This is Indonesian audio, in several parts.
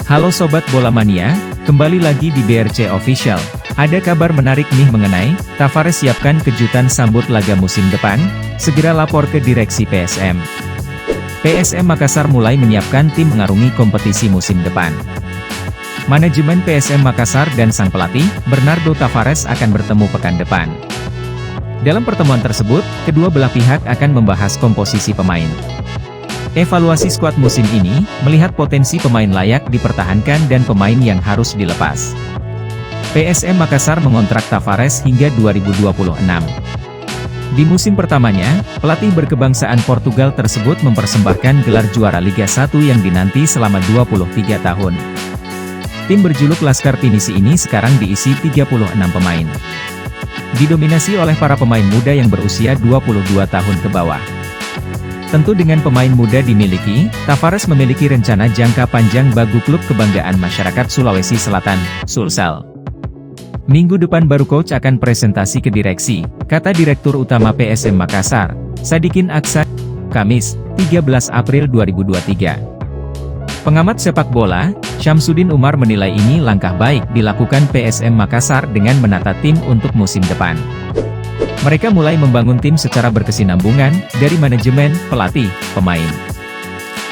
Halo Sobat Bola Mania, kembali lagi di BRC Official. Ada kabar menarik nih mengenai, Tavares siapkan kejutan sambut laga musim depan, segera lapor ke direksi PSM. PSM Makassar mulai menyiapkan tim mengarungi kompetisi musim depan. Manajemen PSM Makassar dan sang pelatih, Bernardo Tavares akan bertemu pekan depan. Dalam pertemuan tersebut, kedua belah pihak akan membahas komposisi pemain. Evaluasi skuad musim ini, melihat potensi pemain layak dipertahankan dan pemain yang harus dilepas. PSM Makassar mengontrak Tavares hingga 2026. Di musim pertamanya, pelatih berkebangsaan Portugal tersebut mempersembahkan gelar juara Liga 1 yang dinanti selama 23 tahun. Tim berjuluk Laskar Pinisi ini sekarang diisi 36 pemain. Didominasi oleh para pemain muda yang berusia 22 tahun ke bawah. Tentu dengan pemain muda dimiliki, Tavares memiliki rencana jangka panjang bagi klub kebanggaan masyarakat Sulawesi Selatan, Sulsel. Minggu depan baru coach akan presentasi ke direksi, kata Direktur Utama PSM Makassar, Sadikin Aksa, Kamis, 13 April 2023. Pengamat sepak bola, Syamsuddin Umar menilai ini langkah baik dilakukan PSM Makassar dengan menata tim untuk musim depan. Mereka mulai membangun tim secara berkesinambungan, dari manajemen, pelatih, pemain.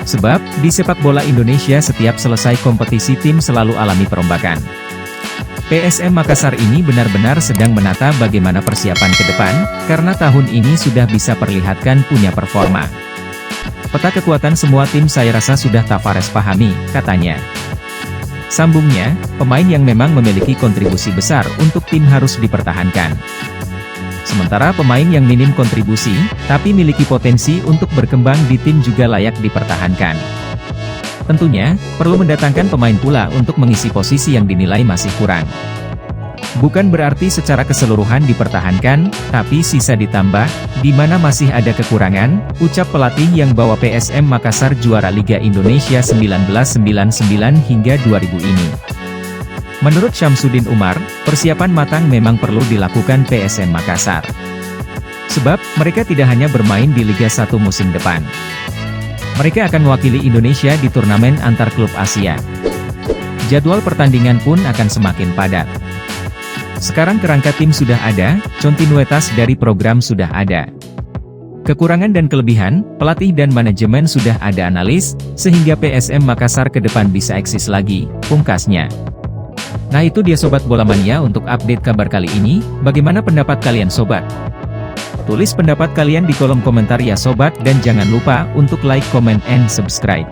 Sebab, di sepak bola Indonesia setiap selesai kompetisi tim selalu alami perombakan. PSM Makassar ini benar-benar sedang menata bagaimana persiapan ke depan, karena tahun ini sudah bisa perlihatkan punya performa. Peta kekuatan semua tim saya rasa sudah Tavares pahami, katanya. Sambungnya, pemain yang memang memiliki kontribusi besar untuk tim harus dipertahankan. Sementara pemain yang minim kontribusi, tapi miliki potensi untuk berkembang di tim juga layak dipertahankan. Tentunya, perlu mendatangkan pemain pula untuk mengisi posisi yang dinilai masih kurang. Bukan berarti secara keseluruhan dipertahankan, tapi sisa ditambah, di mana masih ada kekurangan, ucap pelatih yang bawa PSM Makassar juara Liga Indonesia 1999 hingga 2000 ini. Menurut Syamsuddin Umar, persiapan matang memang perlu dilakukan PSM Makassar. Sebab, mereka tidak hanya bermain di Liga 1 musim depan. Mereka akan mewakili Indonesia di turnamen antar klub Asia. Jadwal pertandingan pun akan semakin padat. Sekarang kerangka tim sudah ada, kontinuitas dari program sudah ada. Kekurangan dan kelebihan, pelatih dan manajemen sudah ada analis, sehingga PSM Makassar ke depan bisa eksis lagi, pungkasnya. Nah itu dia Sobat Bola Mania untuk update kabar kali ini, bagaimana pendapat kalian Sobat? Tulis pendapat kalian di kolom komentar ya Sobat dan jangan lupa untuk like, comment, and subscribe.